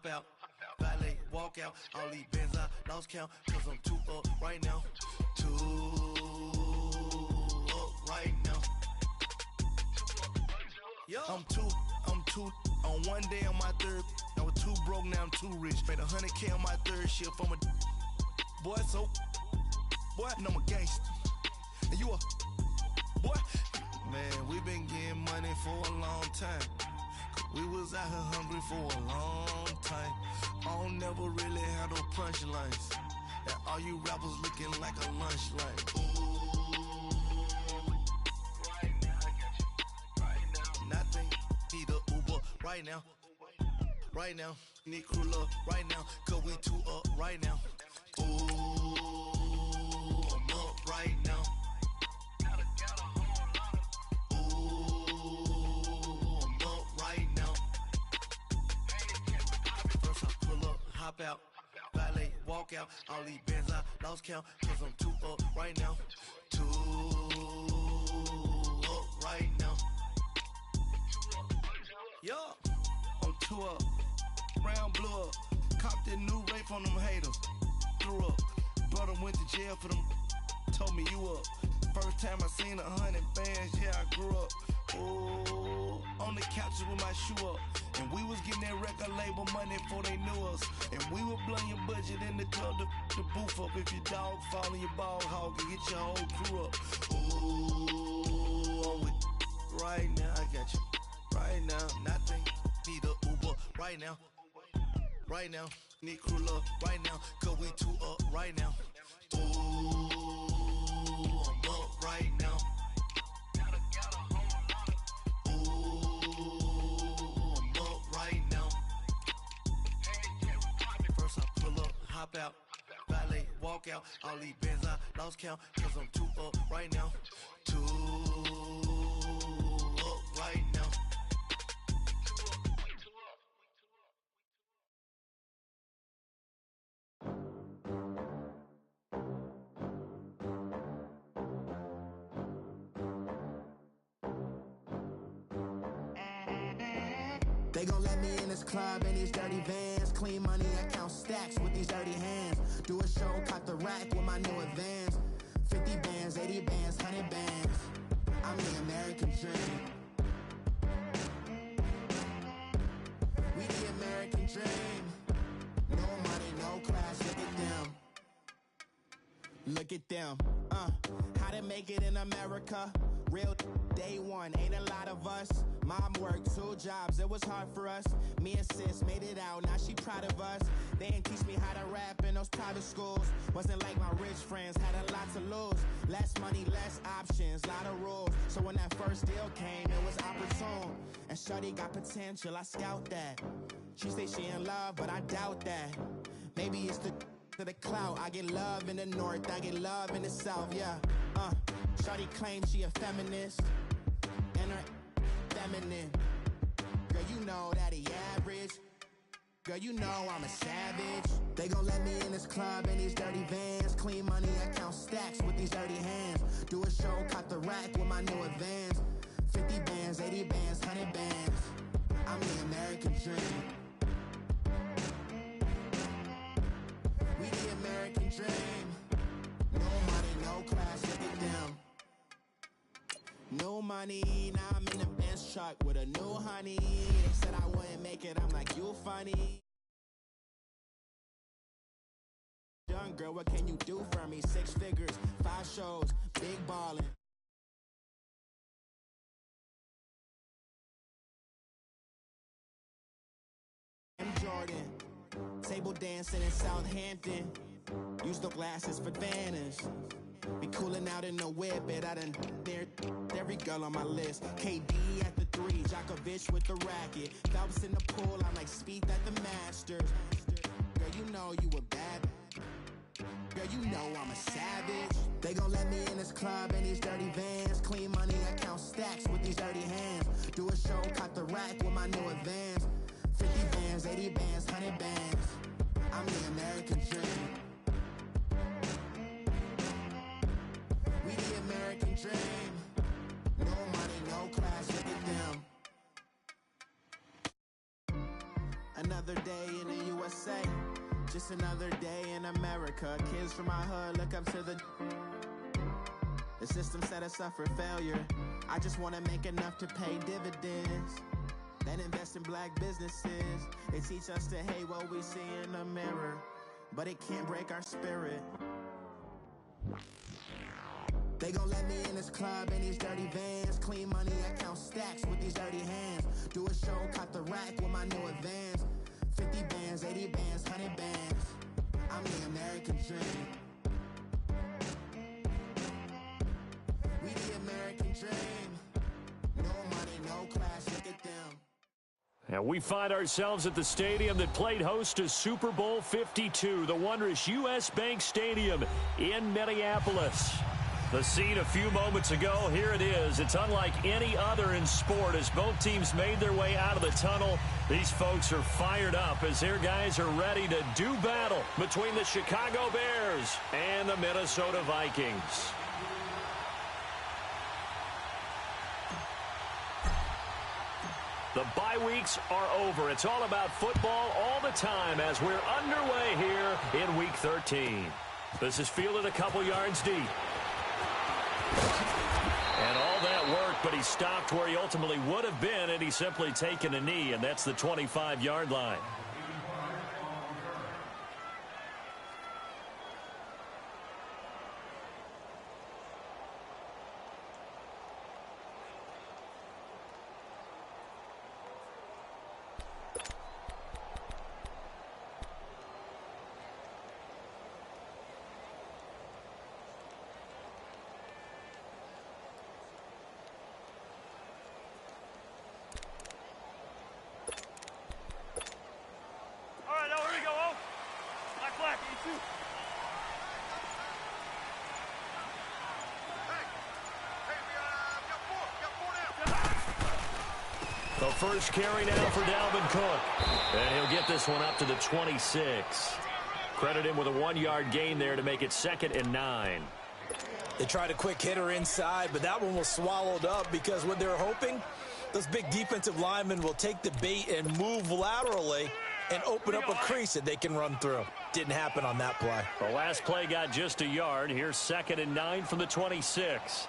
hop out, valet, walk out. All these bands I lost count, cause I'm too up right now. Too up right now. I'm too on one day on my third. I was too broke, now I'm too rich. Made 100K on my third shift. I'm a boy, so boy, and I'm a gangster. And you a boy. Man, we been getting money for a long time. We was out here hungry for a long time. I don't never really have no punchlines. And all you rappers looking like a lunch line. Ooh, right now, I got you. Right now, nothing. Need a Uber right now. Right now, need crew love right now. Cause we too up right now. Ooh, I'm up right now. Hop out, valet, walk out. All these bands I lost count, cause I'm too up right now. Too up right now. Yo, I'm too up. Round blew up. Copped that new rape on them haters. Threw up. Brother went to jail for them. Told me you up. First time I seen 100 bands, yeah, I grew up. Ooh, on the couches with my shoe up. And we was getting that record label money before they knew us. And we were blowing your budget in the club to boof up. If your dog fall in your ball hog and get your whole crew up. Ooh, I'm with right now, I got you. Right now, nothing. Need a Uber right now. Right now, need crew love right now. Cause we too up right now. Ooh, I'm up right now. Hop out, valet, walk out. All these bands I lost count, cause I'm too up right now. Too up right now. They gon' let me in this club in these dirty vans. Clean money, I count stacks with these dirty hands. Do a show, cut the rack with my new advance. 50 bands, 80 bands, 100 bands. I'm the American dream. We the American dream. No money, no class, look at them. Look at them, how to make it in America. Real day one, ain't a lot of us. Mom worked 2 jobs, it was hard for us. Me and sis made it out, now she proud of us. They didn't teach me how to rap in those private schools. Wasn't like my rich friends, had a lot to lose. Less money, less options, lot of rules. So when that first deal came, it was opportune. And shawty got potential, I scout that. She say she in love, but I doubt that. Maybe it's to the clout. I get love in the north, I get love in the south, yeah. Shawty claims she a feminist, and her feminine. Girl, you know that he average. Girl, you know I'm a savage. They gon' let me in this club in these dirty vans. Clean money, I count stacks with these dirty hands. Do a show, cut the rack with my new advance. 50 bands, 80 bands, 100 bands. I'm the American dream. We the American dream. No money, no class, look at them. No money, now I'm in the Benz truck with a new honey. They said I wouldn't make it, I'm like, you funny. Young girl, what can you do for me? 6 figures, 5 shows, big ballin'. I'm Jordan, table dancing in Southampton. Use the glasses for Vanish. Be coolin' out in the whip, but I done near every girl on my list. KD at the 3, Djokovic with the racket. Phelps in the pool, I'm like Spieth at the Masters. Girl, you know you a bad. Girl, you know I'm a savage. They gon' let me in this club in these dirty vans. Clean money, I count stacks with these dirty hands. Do a show, cut the rack with my new advance. 50 bands, 80 bands, 100 bands. I'm the American dream. We the American dream. No money, no class, look at them. Another another day in the USA. Just another day in America. Kids from my hood look up to the system set us up for failure. I just want to make enough to pay dividends, then invest in black businesses. They teach us to hate what we see in the mirror, but it can't break our spirit. They gon' let me in this club in these dirty vans. Clean money, I count stacks with these dirty hands. Do a show, cut the rack with my new advance. 50 bands, 80 bands, 100 bands. I'm the American dream. We the American dream. No money, no class, look at them. And we find ourselves at the stadium that played host to Super Bowl 52, the wondrous U.S. Bank Stadium in Minneapolis. The scene a few moments ago, here it is. It's unlike any other in sport as both teams made their way out of the tunnel. These folks are fired up as their guys are ready to do battle between the Chicago Bears and the Minnesota Vikings. The bye weeks are over. It's all about football all the time as we're underway here in Week 13. This is fielded a couple yards deep. And all that work, but he stopped where he ultimately would have been, and he's simply taken a knee, and that's the 25-yard line. The first carry now for Dalvin Cook. And he'll get this one up to the 26. Credit him with a 1-yard gain there to make it 2nd and 9. They tried a quick hitter inside, but that one was swallowed up because what they're hoping, those big defensive linemen will take the bait and move laterally and open up a crease that they can run through. Didn't happen on that play. The last play got just a yard. Here's 2nd and 9 from the 26.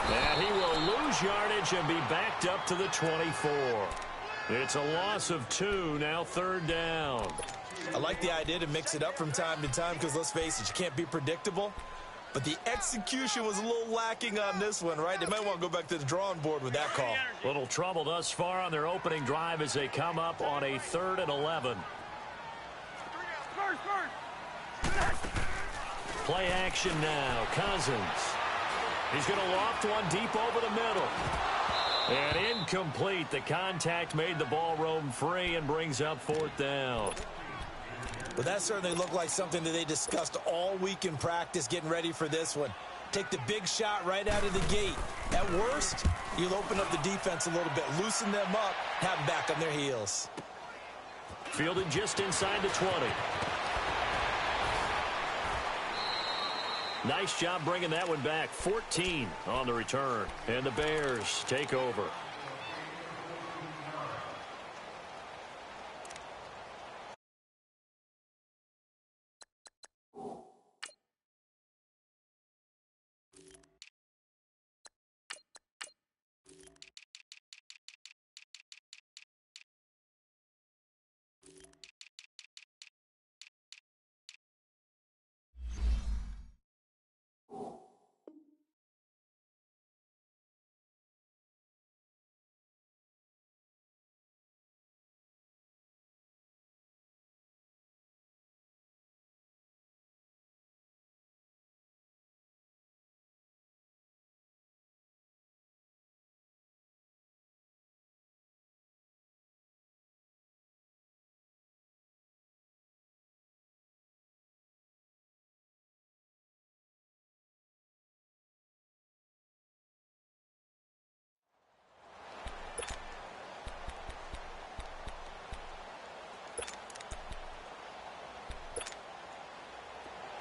And he will lose yardage and be backed up to the 24. It's a loss of 2, now 3rd down. I like the idea to mix it up from time to time because, let's face it, you can't be predictable. But the execution was a little lacking on this one, right? They might want to go back to the drawing board with that call. Little trouble thus far on their opening drive as they come up on a 3rd and 11. Play action now. Cousins. He's going to loft one deep over the middle. And incomplete. The contact made the ball roam free and brings up 4th down. Well, that certainly looked like something that they discussed all week in practice getting ready for this one. Take the big shot right out of the gate. At worst, you'll open up the defense a little bit, loosen them up, have them back on their heels. Fielded just inside the 20. Nice job bringing that one back. 14 on the return. And the Bears take over.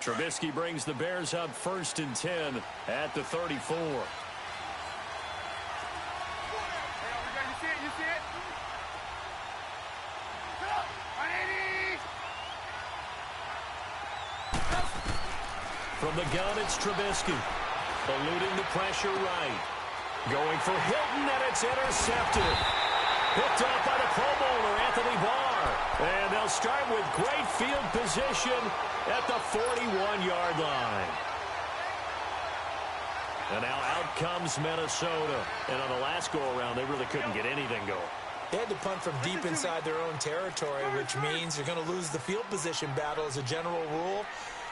Trubisky brings the Bears up 1st and 10 at the 34. From the gun, it's Trubisky. Eluding the pressure right. Going for Hilton, and it's intercepted. Picked off by the Pro Bowler, Anthony Barr. And they'll start with great field position at the 41-yard line. And now out comes Minnesota. And on the last go-around, they really couldn't get anything going. They had to punt from deep inside their own territory, which means you're going to lose the field position battle as a general rule.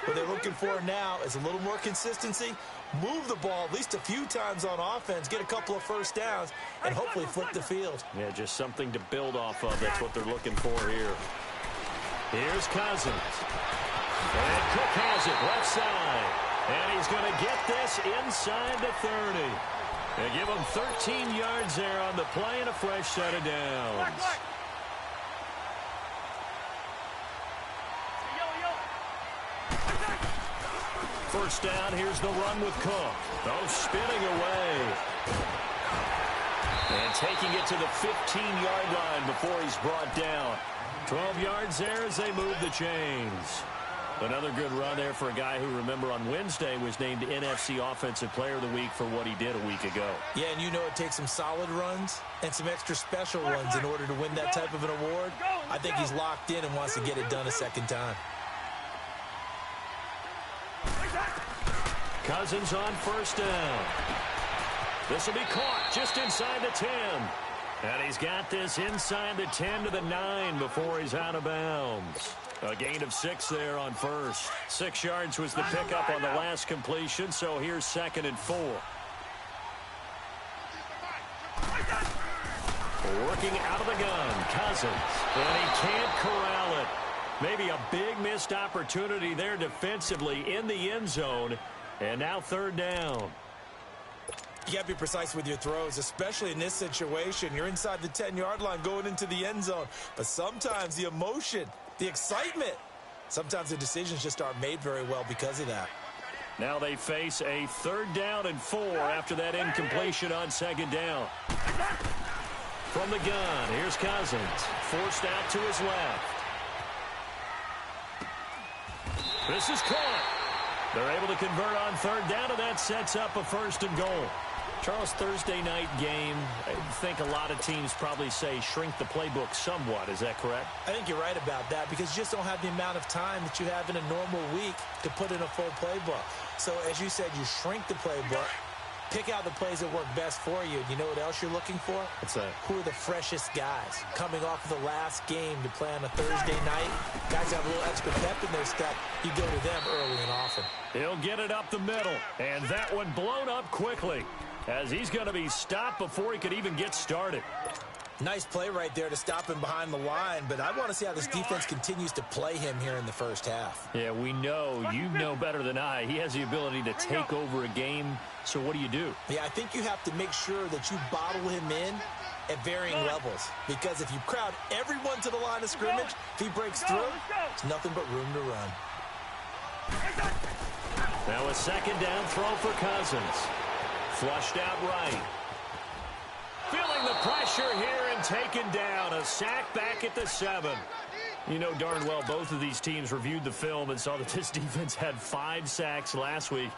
What they're looking for now is a little more consistency, move the ball at least a few times on offense, get a couple of first downs, and hopefully flip the field. Yeah, just something to build off of. That's what they're looking for here. Here's Cousins. And Cook has it left side. And he's going to get this inside the 30. They give him 13 yards there on the play and a fresh set of downs. First down, here's the run with Cook. Oh, spinning away. And taking it to the 15-yard line before he's brought down. 12 yards there as they move the chains. Another good run there for a guy who, remember, on Wednesday was named NFC Offensive Player of the Week for what he did a week ago. Yeah, and you know it takes some solid runs and some extra special ones in order to win that type of an award. I think he's locked in and wants to get it done a second time. Cousins on first down. This will be caught just inside the 10. And he's got this inside the 10 to the 9 before he's out of bounds. A gain of 6 there on first. 6 yards was the pickup on the last completion, so here's 2nd and 4. Working out of the gun, Cousins. And he can't corral it. Maybe a big missed opportunity there defensively in the end zone. And now 3rd down. You got to be precise with your throws, especially in this situation. You're inside the 10-yard line going into the end zone. But sometimes the emotion, the excitement, sometimes the decisions just aren't made very well because of that. Now they face a 3rd down and 4 after that incompletion on 2nd down. From the gun, here's Cousins. Forced out to his left. This is caught. They're able to convert on 3rd down, and that sets up a 1st and goal. Charles, Thursday night game, I think a lot of teams probably say shrink the playbook somewhat. Is that correct? I think you're right about that because you just don't have the amount of time that you have in a normal week to put in a full playbook. So, as you said, you shrink the playbook, pick out the plays that work best for you. And you know what else you're looking for? What's that? Who are the freshest guys coming off of the last game to play on a Thursday night? Guys have a little extra pep in their step. You go to them early and often. He'll get it up the middle, and that one blown up quickly as he's going to be stopped before he could even get started. Nice play right there to stop him behind the line, but I want to see how this defense continues to play him here in the first half. Yeah, we know. You know better than I. He has the ability to take over a game, so what do? Yeah, I think you have to make sure that you bottle him in at varying levels, because if you crowd everyone to the line of scrimmage, if he breaks through, it's nothing but room to run. Now a 2nd down throw for Cousins. Flushed out right. Feeling the pressure here and taken down. A sack back at the 7. You know darn well both of these teams reviewed the film and saw that this defense had 5 sacks last week.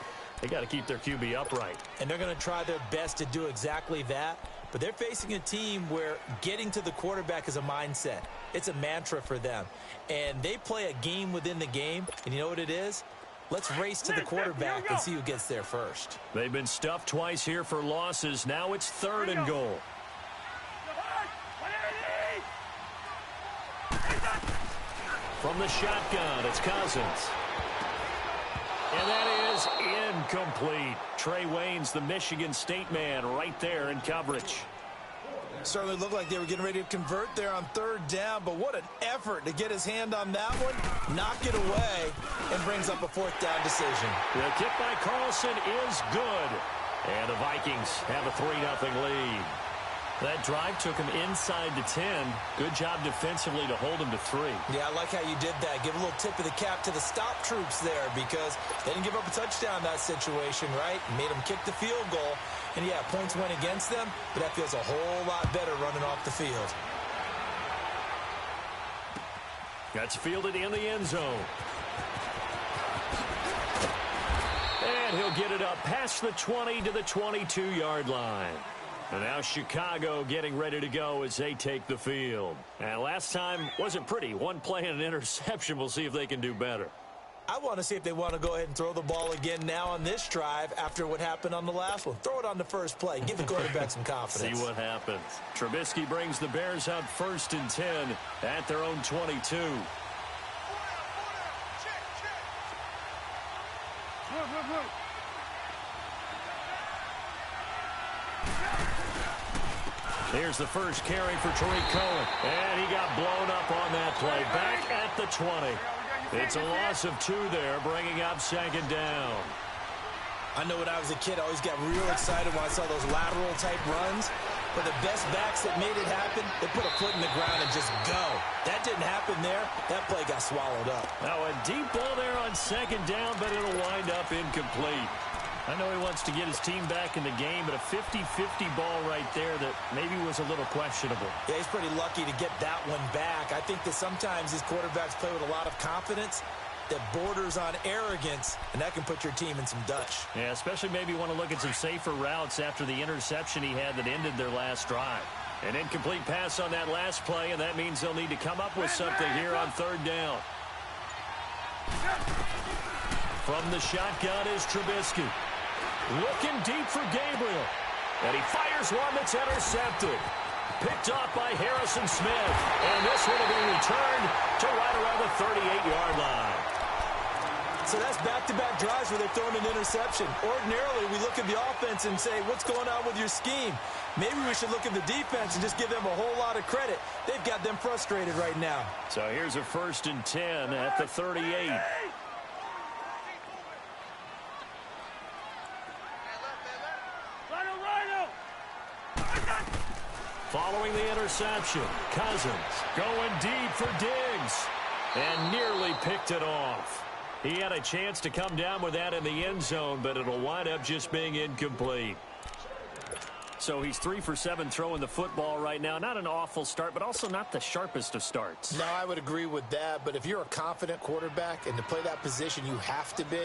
They got to keep their QB upright. And they're going to try their best to do exactly that. But they're facing a team where getting to the quarterback is a mindset. It's a mantra for them. And they play a game within the game. And you know what it is? Let's race to the quarterback and see who gets there first. They've been stuffed twice here for losses. Now it's 3rd and goal. From the shotgun, it's Cousins. And that is incomplete. Trey Waynes, the Michigan State man, right there in coverage. Certainly looked like they were getting ready to convert there on 3rd down, but what an effort to get his hand on that one, knock it away, and brings up a 4th down decision. The kick by Carlson is good. And the Vikings have a 3-0 lead. That drive took him inside the 10. Good job defensively to hold him to 3. Yeah, I like how you did that. Give a little tip of the cap to the stop troops there because they didn't give up a touchdown in that situation, right? Made them kick the field goal. And, yeah, points went against them, but that feels a whole lot better running off the field. That's fielded in the end zone. And he'll get it up past the 20 to the 22-yard line. And now Chicago getting ready to go as they take the field. And last time wasn't pretty. One play and an interception. We'll see if they can do better. I want to see if they want to go ahead and throw the ball again now on this drive after what happened on the last one. Throw it on the first play. Give the quarterback some confidence. See what happens. Trubisky brings the Bears up 1st and 10 at their own 22. Here's the first carry for Tariq Cohen. And he got blown up on that play. Back at the 20. It's a loss of 2 there, bringing up 2nd down. I know when I was a kid, I always got real excited when I saw those lateral-type runs. But the best backs that made it happen, they put a foot in the ground and just go. That didn't happen there. That play got swallowed up. Now a deep ball there on 2nd down, but it'll wind up incomplete. I know he wants to get his team back in the game, but a 50-50 ball right there that maybe was a little questionable. Yeah, he's pretty lucky to get that one back. I think that sometimes these quarterbacks play with a lot of confidence that borders on arrogance, and that can put your team in some Dutch. Yeah, especially maybe want to look at some safer routes after the interception he had that ended their last drive. An incomplete pass on that last play, and that means they'll need to come up with something here on 3rd down. From the shotgun is Trubisky. Looking deep for Gabriel. And he fires one that's intercepted. Picked off by Harrison Smith. And this one will be returned to right around the 38-yard line. So that's back-to-back drives where they're throwing an interception. Ordinarily, we look at the offense and say, what's going on with your scheme? Maybe we should look at the defense and just give them a whole lot of credit. They've got them frustrated right now. So here's a 1st and 10 at the 38. Following the interception, Cousins going deep for Diggs and nearly picked it off. He had a chance to come down with that in the end zone, but it'll wind up just being incomplete. So he's 3 for 7 throwing the football right now. Not an awful start, but also not the sharpest of starts. No, I would agree with that, but if you're a confident quarterback and to play that position you have to be,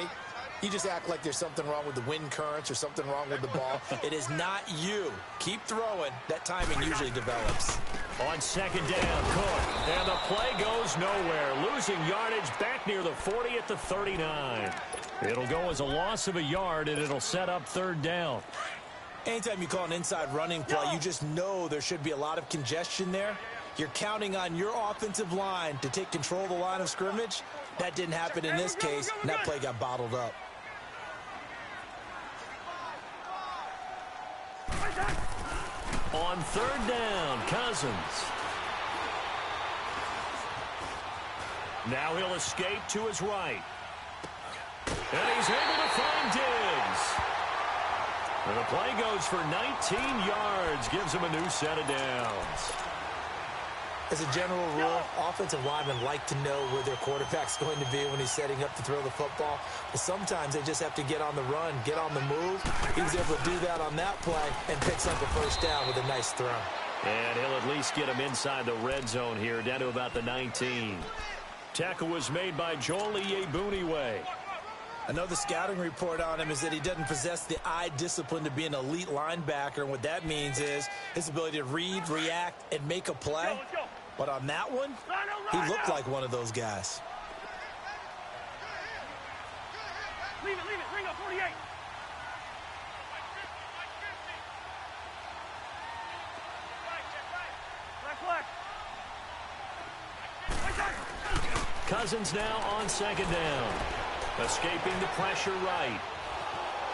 you just act like there's something wrong with the wind currents or something wrong with the ball. It is not you. Keep throwing. That timing usually develops. On 2nd down, Cook. And the play goes nowhere. Losing yardage back near the 40 at the 39. It'll go as a loss of a yard, and it'll set up 3rd down. Anytime you call an inside running play, you just know there should be a lot of congestion there. You're counting on your offensive line to take control of the line of scrimmage. That didn't happen in this case, and that play got bottled up. On 3rd down, Cousins. Now he'll escape to his right. And he's able to find Diggs. And the play goes for 19 yards, gives him a new set of downs. As a general rule, offensive linemen like to know where their quarterback's going to be when he's setting up to throw the football. But sometimes they just have to get on the run, get on the move. He was able to do that on that play and picks up a 1st down with a nice throw. And he'll at least get him inside the red zone here, down to about the 19. Tackle was made by Joel Iyiegbuniwe. I know the scouting report on him is that he doesn't possess the eye discipline to be an elite linebacker. And what that means is his ability to read, react, and make a play. But on that one, he looked like one of those guys. Leave it. Ring up 48. Cousins now on 2nd down. Escaping the pressure right.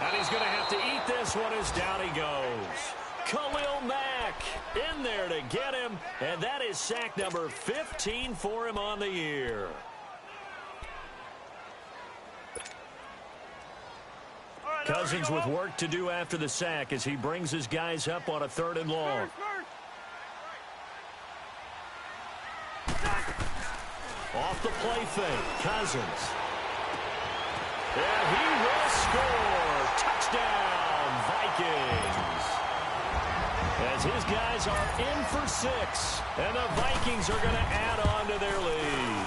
And he's going to have to eat this one as down he goes. Khalil Mack in there to get him, and that is sack number 15 for him on the year. Cousins with work to do after the sack as he brings his guys up on a 3rd and long. Off the play fake, Cousins. And he will score. Touchdown, Vikings. As his guys are in for 6, and the Vikings are going to add on to their lead.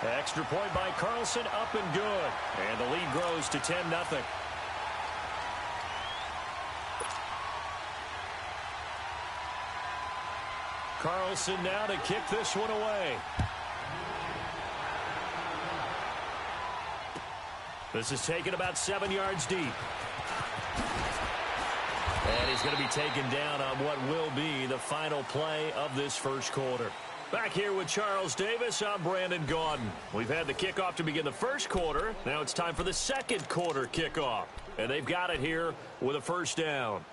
Extra point by Carlson, up and good. And the lead grows to 10-0. Carlson now to kick this one away. This is taken about 7 yards deep. And he's going to be taken down on what will be the final play of this first quarter. Back here with Charles Davis, I'm Brandon Gaudin. We've had the kickoff to begin the first quarter. Now it's time for the second quarter kickoff. And they've got it here with a first down.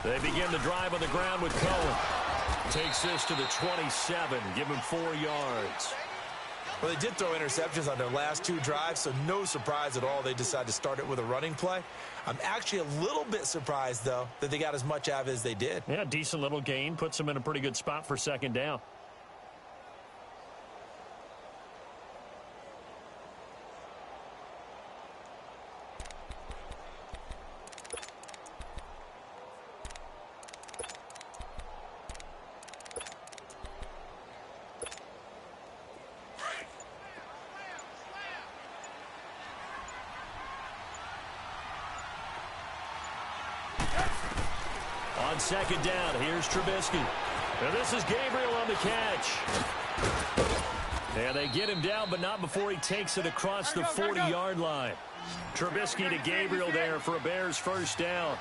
They begin the drive on the ground with Cohen. Takes this to the 27, give him 4 yards. Well, they did throw interceptions on their last 2 drives, so no surprise at all they decided to start it with a running play. I'm actually a little bit surprised, though, that they got as much out of it as they did. Yeah, decent little gain. Puts them in a pretty good spot for second down. On second down, here's Trubisky. And this is Gabriel on the catch. And they get him down, but not before he takes it across the 40-yard line. Trubisky to Gabriel there for a Bears first down.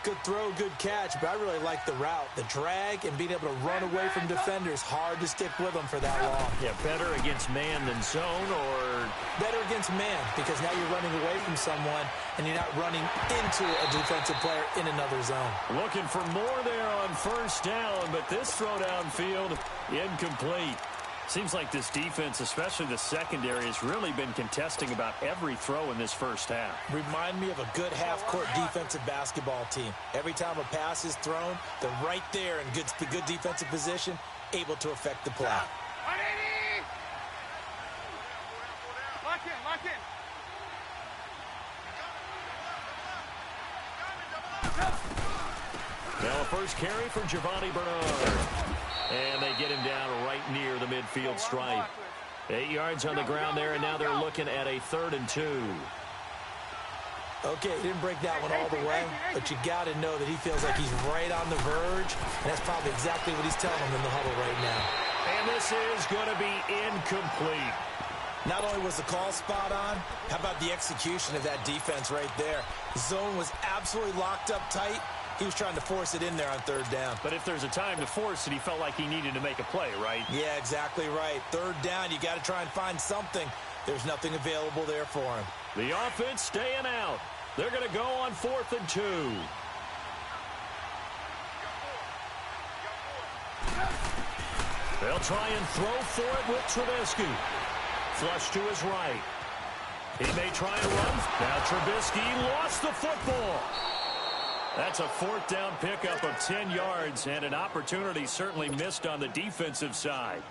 Good throw, good catch, but I really like the route. The drag and being able to run away from defenders. Hard to stick with them for that long. Yeah, better against man than zone, or? Better against man, because now you're running away from someone and you're not running into a defensive player in another zone. Looking for more there on first down, but this throw downfield incomplete. Seems like this defense, especially the secondary, has really been contesting about every throw in this first half. Remind me of a good half-court defensive basketball team. Every time a pass is thrown, they're right there in good defensive position, able to affect the play. Lock in, lock in. Now a first carry for Giovanni Bernard. And they get him down right near the midfield stripe. 8 yards on the ground there, and now they're looking at a 3rd and 2. Okay, he didn't break that one all the way, but you got to know that he feels like he's right on the verge, and that's probably exactly what he's telling them in the huddle right now. And this is going to be incomplete. Not only was the call spot on, how about the execution of that defense right there? The zone was absolutely locked up tight. He was trying to force it in there on 3rd down. But if there's a time to force it, he felt like he needed to make a play, right? Yeah, exactly right. 3rd down, you got to try and find something. There's nothing available there for him. The offense staying out. They're going to go on 4th and 2. They'll try and throw for it with Trubisky. Flush to his right. He may try and run. Now Trubisky lost the football. That's a 4th down pickup of 10 yards and an opportunity certainly missed on the defensive side.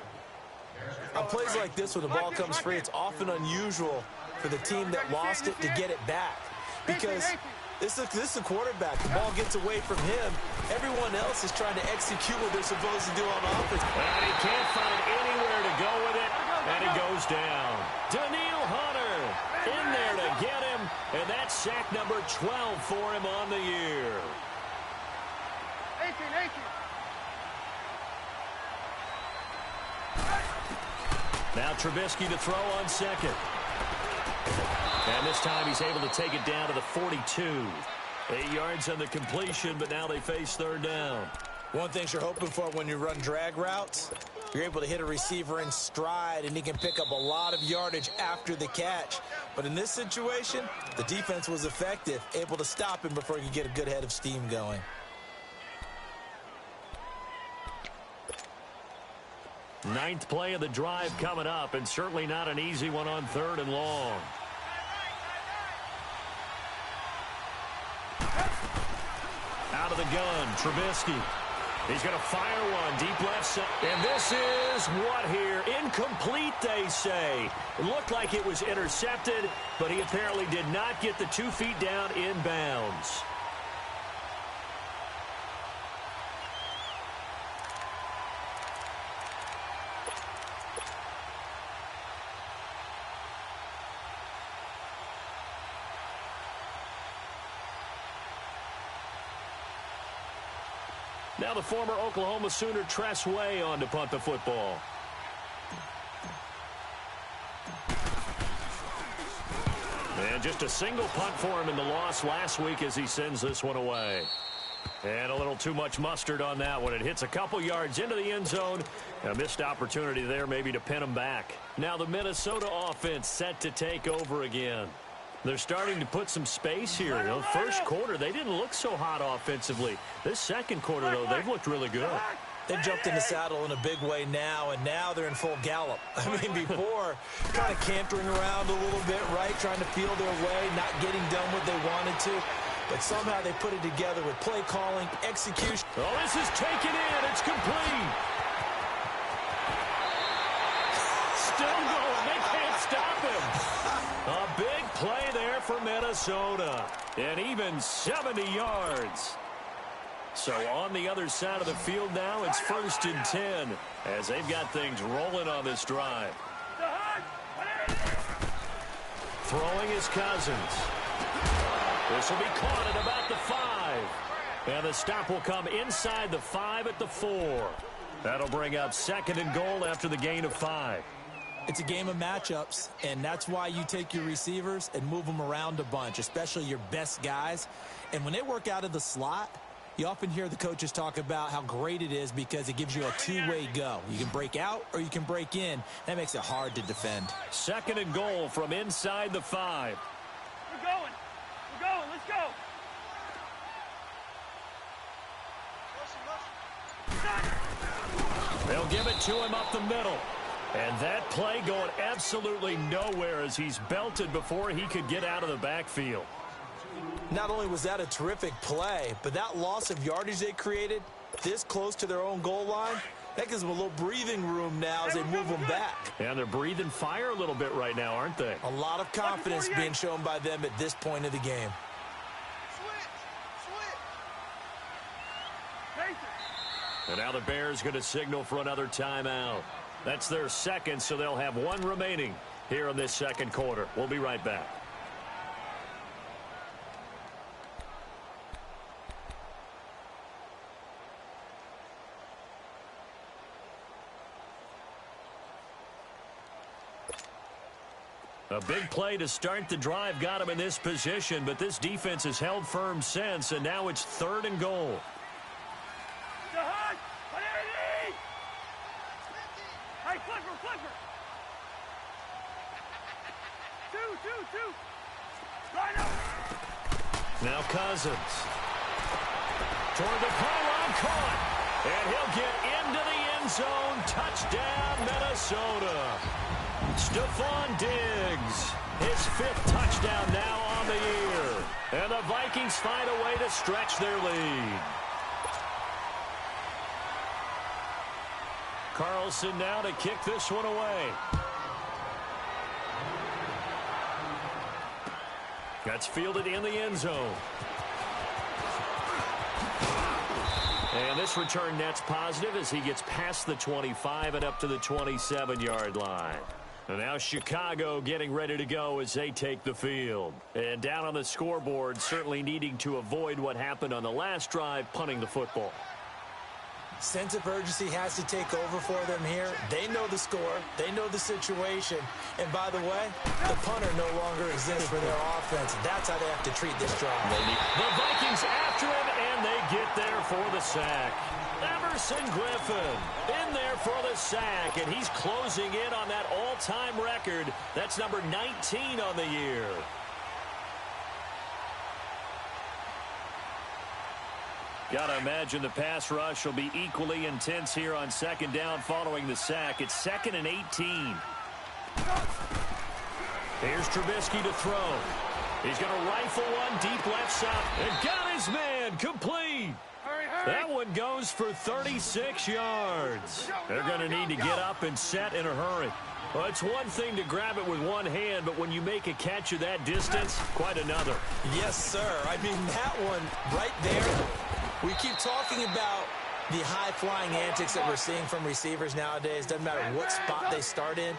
On plays like this, when the ball comes free, it's often unusual for the team that lost it to get it back. Because this is a quarterback. The ball gets away from him. Everyone else is trying to execute what they're supposed to do on offense. And he can't find anywhere to go with it, and he goes down. Daniil Hunter in there to get him, and that's sack number 12 for him on the year. 18. Now Trubisky to throw on second. And this time he's able to take it down to the 42. 8 yards on the completion, but now they face 3rd down. One thing you're hoping for when you run drag routes, you're able to hit a receiver in stride, and he can pick up a lot of yardage after the catch. But in this situation, the defense was effective, able to stop him before he could get a good head of steam going. Ninth play of the drive coming up, and certainly not an easy one on 3rd and long. Out of the gun, Trubisky. He's going to fire one deep left side. And this is what here? Incomplete, they say. It looked like it was intercepted, but he apparently did not get the 2 feet down in bounds. Now the former Oklahoma Sooner Tress Way on to punt the football. And just a single punt for him in the loss last week as he sends this one away. And a little too much mustard on that one. It hits a couple yards into the end zone. A missed opportunity there maybe to pin him back. Now the Minnesota offense set to take over again. They're starting to put some space here. The first quarter, they didn't look so hot offensively. This second quarter, though, they've looked really good. They've jumped in the saddle in a big way now, and now they're in full gallop. I mean, before, kind of cantering around a little bit, right, trying to feel their way, not getting done what they wanted to. But somehow they put it together with play calling, execution. Oh, this is taken in. It's complete. Still going. They can't stop him. A big play there for Minnesota. And even 70 yards. So on the other side of the field now, it's 1st and 10 as they've got things rolling on this drive. Throwing his Cousins. This will be caught at about the 5. And the stop will come inside the 5 at the 4. That'll bring up 2nd and goal after the gain of 5. It's a game of matchups, and that's why you take your receivers and move them around a bunch, especially your best guys. And when they work out of the slot, you often hear the coaches talk about how great it is because it gives you a two-way go. You can break out or you can break in. That makes it hard to defend. 2nd and goal from inside the 5. We're going. We're going. Let's go. They'll give it to him up the middle. And that play going absolutely nowhere as he's belted before he could get out of the backfield. Not only was that a terrific play, but that loss of yardage they created this close to their own goal line, that gives them a little breathing room now as they move them back. And they're breathing fire a little bit right now, aren't they? A lot of confidence being shown by them at this point of the game. And now the Bears going to signal for another timeout. That's their 2nd, so they'll have 1 remaining here in this 2nd quarter. We'll be right back. A big play to start the drive got him in this position, but this defense has held firm since, and now it's 3rd and goal. Hey, Clifford! Two! Line up! Now Cousins. Toward the pylon, caught. And he'll get into the end zone. Touchdown, Minnesota. Stephon Diggs. His 5th touchdown now on the year. And the Vikings find a way to stretch their lead. Carlson now to kick this one away. That's fielded in the end zone. And this return net's positive as he gets past the 25 and up to the 27-yard line. And now Chicago getting ready to go as they take the field. And down on the scoreboard, certainly needing to avoid what happened on the last drive, punting the football. Sense of urgency has to take over for them here. They know the score. They know the situation. And by the way, the punter no longer exists for their offense. That's how they have to treat this drive. The Vikings after him, and they get there for the sack. Emerson Griffin in there for the sack, and he's closing in on that all-time record. That's number 19 on the year. Gotta imagine the pass rush will be equally intense here on 2nd down following the sack. It's 2nd and 18. Here's Trubisky to throw. He's going to rifle one deep left side. And got his man complete. Hurry! That one goes for 36 yards. They're going to need to get up and set in a hurry. Well, it's one thing to grab it with one hand, but when you make a catch of that distance, quite another. Yes, sir. I mean, that one right there, we keep talking about the high-flying antics that we're seeing from receivers nowadays. Doesn't matter what spot they start in.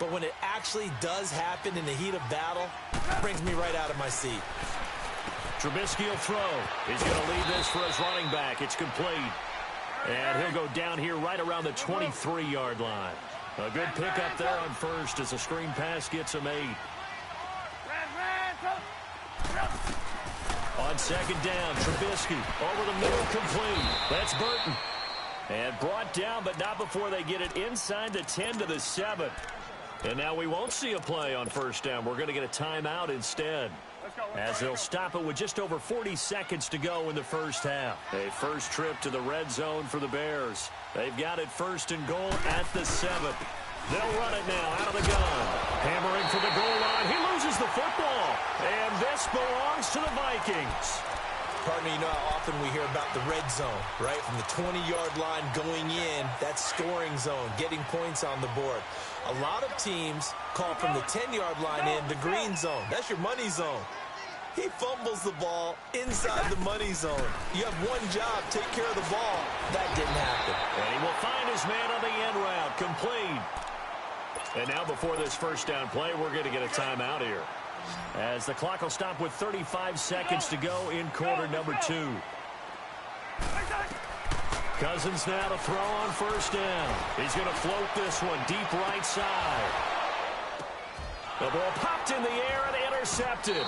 But when it actually does happen in the heat of battle, it brings me right out of my seat. Trubisky will throw. He's going to lead this for his running back. It's complete. And he'll go down here right around the 23-yard line. A good pickup there on first as a screen pass gets him 8. On second down, Trubisky over the middle, complete. That's Burton. And brought down, but not before they get it inside the 10 to the 7. And now we won't see a play on first down. We're going to get a timeout instead, as they'll stop it with just over 40 seconds to go in the first half. A first trip to the red zone for the Bears. They've got it first and goal at the 7. They'll run it now out of the gun. Hammering for the goal line. He loses the football. And this belongs to the Vikings. Partner, you know how often we hear about the red zone, right? From the 20-yard line going in, that scoring zone, getting points on the board. A lot of teams call from the 10-yard line in the green zone. That's your money zone. He fumbles the ball inside the money zone. You have one job, take care of the ball. That didn't happen. And he will find his man on the end route, complete. And now before this first down play, we're going to get a timeout here, as the clock will stop with 35 seconds to go in quarter number 2. Cousins now to throw on first down. He's going to float this one deep right side. The ball popped in the air and intercepted.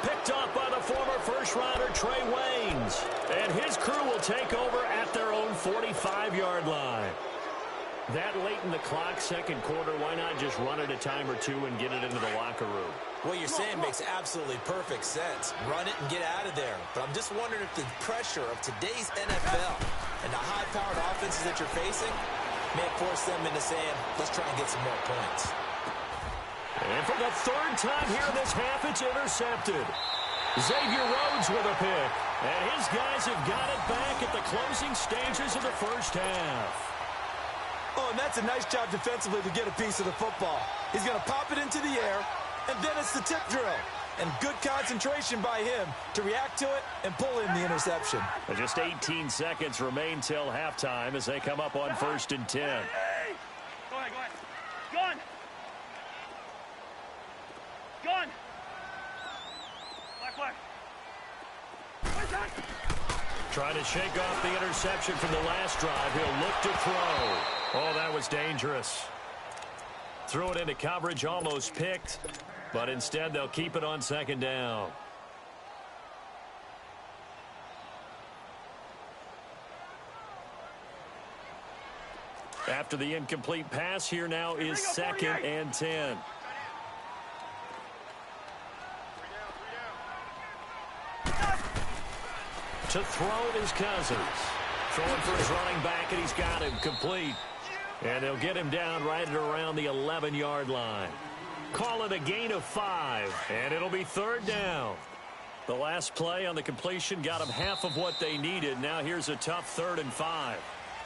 Picked off by the former first-rounder Trey Waynes. And his crew will take over at their own 45-yard line. That late in the clock, second quarter, why not just run it a time or two and get it into the locker room? What you're saying makes absolutely perfect sense. Run it and get out of there. But I'm just wondering if the pressure of today's NFL and the high-powered offenses that you're facing may force them into saying, let's try and get some more points. And for the third time here in this half, it's intercepted. Xavier Rhodes with a pick. And his guys have got it back at the closing stages of the first half. Oh, and that's a nice job defensively to get a piece of the football. He's going to pop it into the air, and then it's the tip drill. And good concentration by him to react to it and pull in the interception. Just 18 seconds remain till halftime as they come up on first and 10. Go ahead, go ahead. Gun! Gun! Black. Trying to shake off the interception from the last drive. He'll look to throw. Oh, that was dangerous. Threw it into coverage, almost picked, but instead they'll keep it on second down. After the incomplete pass, here now is second and 10. To throw is Cousins. Throwing for his running back, and he's got him complete. And they'll get him down right at around the 11-yard line. Call it a gain of 5, and it'll be third down. The last play on the completion got them half of what they needed. Now here's a tough 3rd and 5.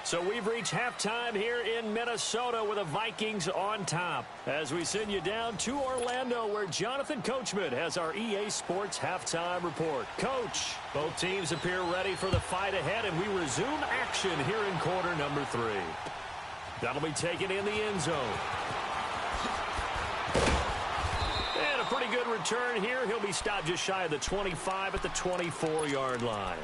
So we've reached halftime here in Minnesota with the Vikings on top, as we send you down to Orlando, where Jonathan Coachman has our EA Sports halftime report. Coach, both teams appear ready for the fight ahead, and we resume action here in quarter number 3. That'll be taken in the end zone. And a pretty good return here. He'll be stopped just shy of the 25 at the 24-yard line.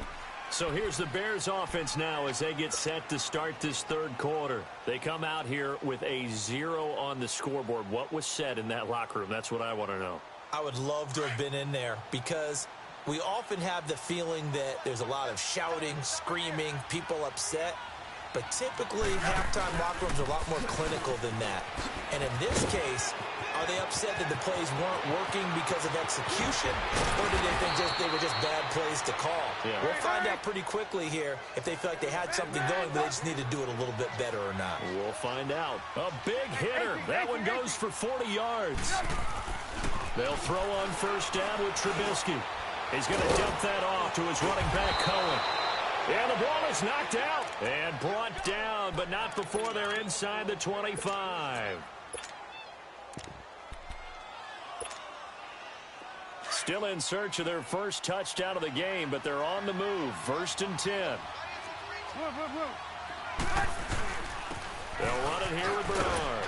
So here's the Bears offense now as they get set to start this third quarter. They come out here with a 0 on the scoreboard. What was said in that locker room? That's what I want to know. I would love to have been in there, because we often have the feeling that there's a lot of shouting, screaming, people upset. But typically, halftime locker rooms are a lot more clinical than that. And in this case, are they upset that the plays weren't working because of execution, or did they think they were just bad plays to call? Yeah. We'll find out pretty quickly here if they feel like they had something going, but they just need to do it a little bit better or not. We'll find out. A big hitter. That one goes for 40 yards. They'll throw on first down with Trubisky. He's going to dump that off to his running back, Cohen. And the ball is knocked out and brought down, but not before they're inside the 25. Still in search of their first touchdown of the game, but they're on the move. 1st and 10. They'll run it here with Bernard.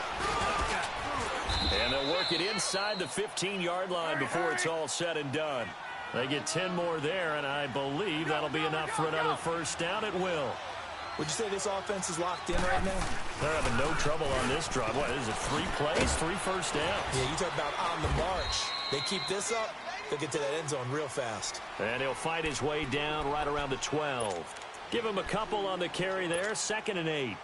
And they'll work it inside the 15-yard line before it's all said and done. They get 10 more there, and I believe that'll be enough for another first down at will. Would you say this offense is locked in right now? They're having no trouble on this drive. What is it, 3 plays, 3 first downs? Yeah, you talk about on the march. They keep this up, they'll get to that end zone real fast. And he'll fight his way down right around the 12. Give him a couple on the carry there, 2nd and 8.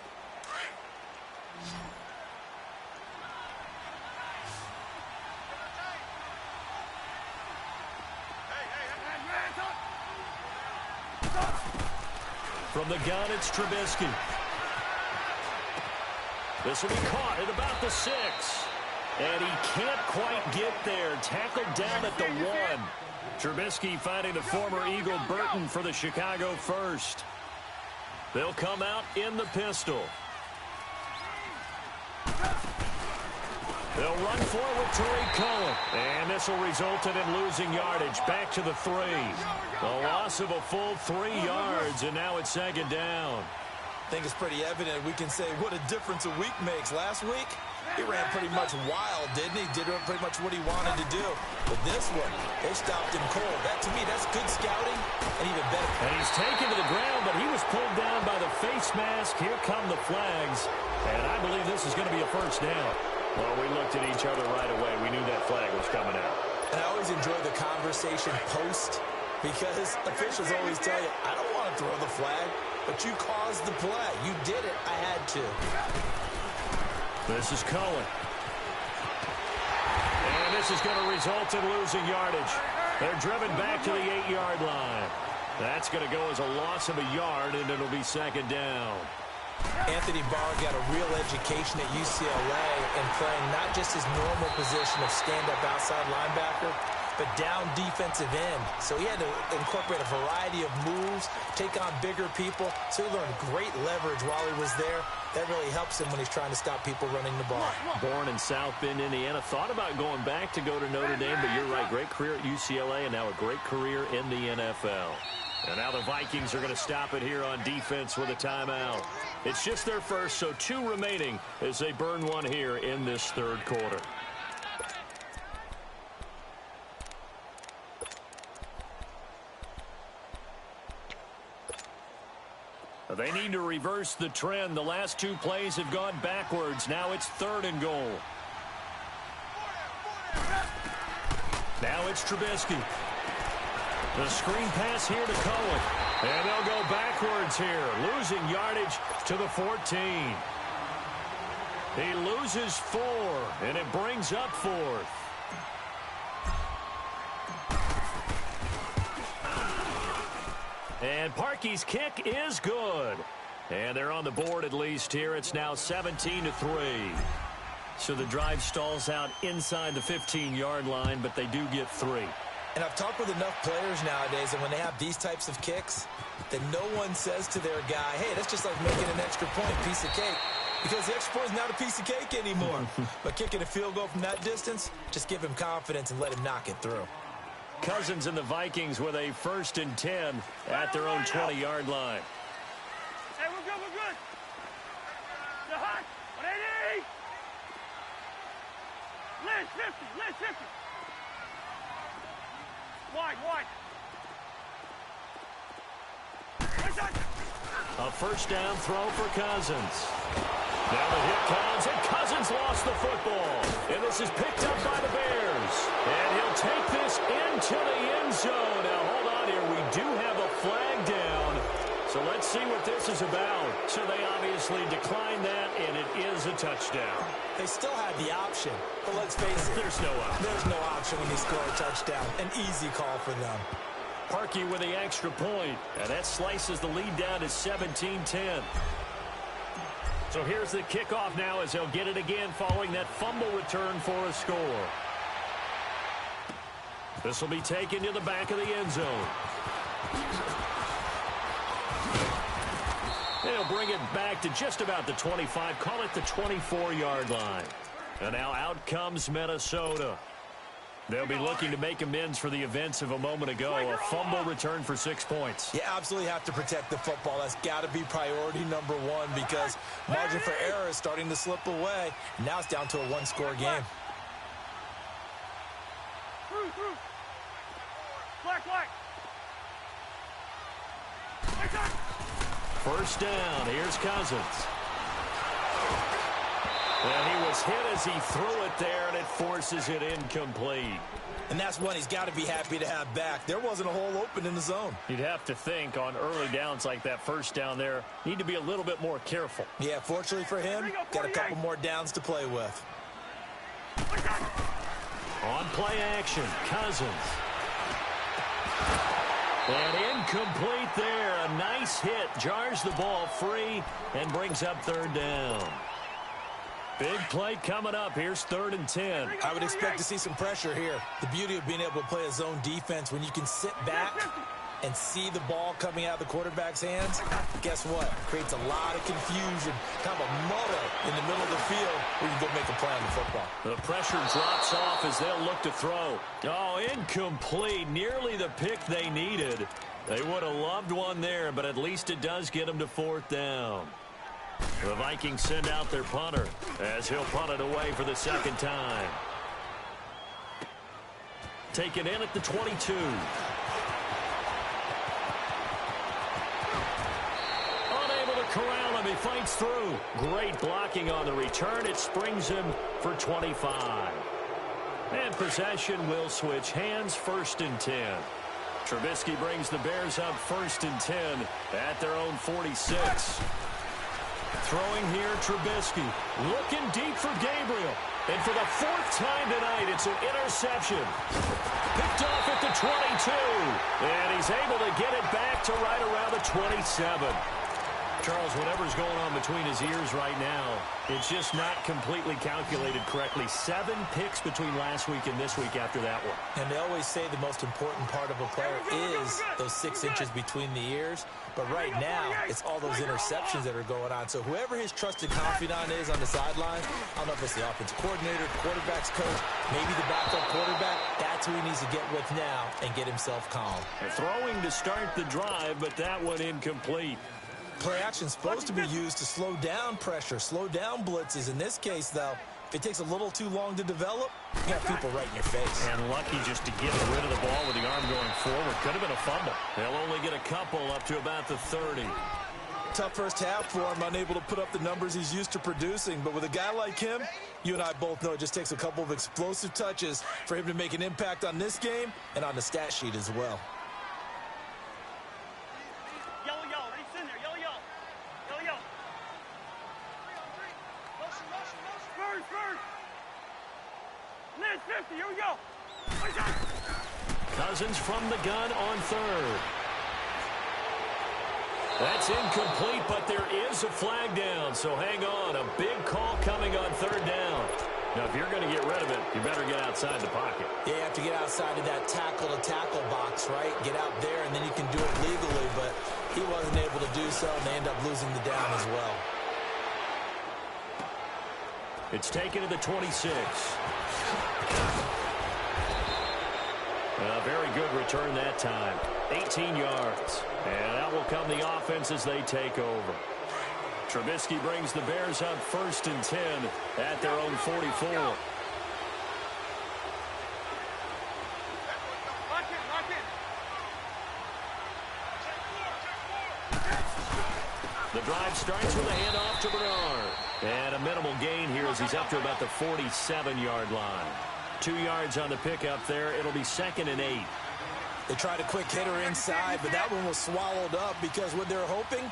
From the gun, it's Trubisky. This will be caught at about the 6. And he can't quite get there. Tackled down at the 1. Trubisky finding the former Eagle Burton for the Chicago first. They'll come out in the pistol. They'll run forward with Tariq Cohen. And this will result in him losing yardage back to the 3. A loss of a full 3 yards, and now it's 2nd down. I think it's pretty evident we can say what a difference a week makes. Last week, he ran pretty much wild, didn't he? Did pretty much what he wanted to do. But this one, they stopped him cold. That, to me, that's good scouting and even better. And he's taken to the ground, but he was pulled down by the face mask. Here come the flags. And I believe this is going to be a first down. Well, we looked at each other right away. We knew that flag was coming out. And I always enjoy the conversation post because officials always tell you, I don't want to throw the flag, but you caused the play. You did it. I had to. This is Cohen. And this is going to result in losing yardage. They're driven back to the 8-yard line. That's going to go as a loss of a yard, and it'll be 2nd down. Anthony Barr got a real education at UCLA in playing not just his normal position of stand-up outside linebacker, but down defensive end. So he had to incorporate a variety of moves, take on bigger people. So he learned great leverage while he was there. That really helps him when he's trying to stop people running the ball. Born in South Bend, Indiana. Thought about going back to go to Notre Dame, but you're right. Great career at UCLA and now a great career in the NFL. And now the Vikings are going to stop it here on defense with a timeout. It's just their first, so 2 remaining as they burn one here in this 3rd quarter. They need to reverse the trend. The last 2 plays have gone backwards. Now it's 3rd and goal. Now it's Trubisky. The screen pass here to Cohen. And they'll go backwards here, losing yardage to the 14. He loses 4, and it brings up 4th. And Parkey's kick is good. And they're on the board at least here. It's now 17-3. So the drive stalls out inside the 15-yard line, but they do get 3. And I've talked with enough players nowadays, and when they have these types of kicks, that no one says to their guy, hey, that's just like making an extra point, piece of cake. Because the extra point is not a piece of cake anymore. But kicking a field goal from that distance, just give him confidence and let him knock it through. Cousins and the Vikings with a 1st and 10 at their own 20-yard line. Hey, we're good, we're good. They're hot. 180. Liz, 50. Wide. A first down throw for Cousins. Now the hit comes, and Cousins lost the football. And this is picked up by the Bears. And he'll take this into the end zone. Now, hold on here. We do have a flag down. So let's see what this is about. So they obviously declined that, and it is a touchdown. They still had the option, but let's face it. There's no option. There's no option when you score a touchdown. An easy call for them. Parkey with the extra point, and that slices the lead down to 17-10. So here's the kickoff now as they'll get it again following that fumble return for a score. This will be taken to the back of the end zone. They'll bring it back to just about the 25. Call it the 24-yard line. And now out comes Minnesota. They'll be looking to make amends for the events of a moment ago. A fumble return for 6 points. You absolutely have to protect the football. That's got to be priority number one because margin for error is starting to slip away. Now it's down to a one-score game. First down. Here's Cousins. And he was hit as he threw it there, and it forces it incomplete. And that's one he's got to be happy to have back. There wasn't a hole open in the zone. You'd have to think on early downs like that first down there, need to be a little bit more careful. Yeah, fortunately for him, got a couple more downs to play with. On play action, Cousins. And incomplete there. A nice hit. Jars the ball free and brings up third down. Big play coming up. Here's 3rd and 10. I would expect to see some pressure here. The beauty of being able to play a zone defense when you can sit back and see the ball coming out of the quarterback's hands, guess what? Creates a lot of confusion, kind of a muddle in the middle of the field where you can go make a play on the football. The pressure drops off as they'll look to throw. Oh, incomplete. Nearly the pick they needed. They would have loved one there, but at least it does get them to 4th down. The Vikings send out their punter as he'll punt it away for the second time. Taken in at the 22. Unable to corral him. He fights through. Great blocking on the return. It springs him for 25. And possession will switch hands. 1st and 10. Trubisky brings the Bears up 1st and 10 at their own 46. Throwing here, Trubisky. Looking deep for Gabriel. And for the 4th time tonight, it's an interception. Picked off at the 22. And he's able to get it back to right around the 27. Charles, whatever's going on between his ears right now, it's just not completely calculated correctly. 7 picks between last week and this week after that one. And they always say the most important part of a player is those 6 inches between the ears. But right now, it's all those interceptions that are going on. So whoever his trusted confidant is on the sideline, I don't know if it's the offensive coordinator, quarterback's coach, maybe the backup quarterback, that's who he needs to get with now and get himself calm. Throwing to start the drive, but that one incomplete. Play action's supposed to be used to slow down pressure, slow down blitzes. In this case, though, if it takes a little too long to develop, you got people right in your face. And lucky just to get rid of the ball with the arm going forward. Could have been a fumble. They'll only get a couple up to about the 30. Tough first half for him, unable to put up the numbers he's used to producing. But with a guy like him, you and I both know it just takes a couple of explosive touches for him to make an impact on this game and on the stat sheet as well. Here we go. Cousins from the gun on 3rd. That's incomplete, but there is a flag down, so hang on. A big call coming on 3rd down. Now, if you're going to get rid of it, you better get outside the pocket. Yeah, you have to get outside of that tackle-to-tackle box, right? Get out there, and then you can do it legally, but he wasn't able to do so, and they end up losing the down as well. It's taken to the 26. A very good return that time. 18 yards. And out will come the offense as they take over. Trubisky brings the Bears up 1st and 10 at their own 44. The drive starts with a handoff to Bernard. And a minimal gain here as he's up to about the 47-yard line. 2 yards on the pickup there. It'll be 2nd and 8. They tried a quick hitter inside, but that one was swallowed up because what they're hoping,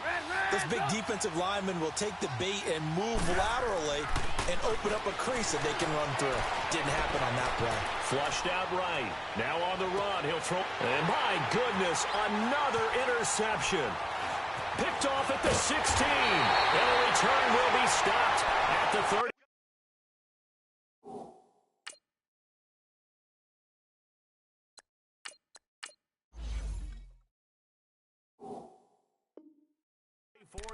this big defensive lineman will take the bait and move laterally and open up a crease that they can run through. Didn't happen on that play. Flushed out right. Now on the run. He'll throw. And my goodness, another interception. Picked off at the 16. And a return will be stopped at the 30.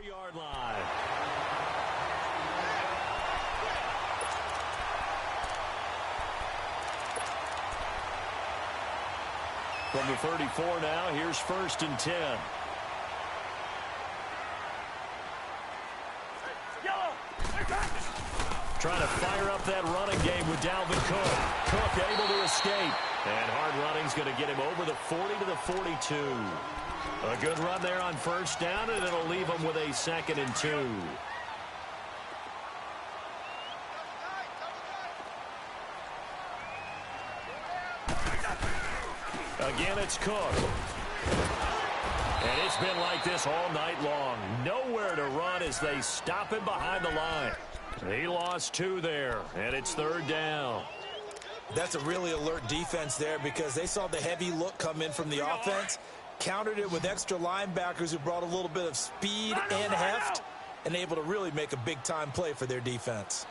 32-yard line. From the 34 now, here's 1st and 10. Trying to fire up that running game with Dalvin Cook. Cook able to escape. And hard running's going to get him over the 40 to the 42. A good run there on 1st down, and it'll leave him with a 2nd and 2. Again, it's Cook. And it's been like this all night long. Nowhere to run as they stop him behind the line. He lost 2 there, and it's 3rd down. That's a really alert defense there because they saw the heavy look come in from the offense, countered it with extra linebackers who brought a little bit of speed and heft, and able to really make a big-time play for their defense.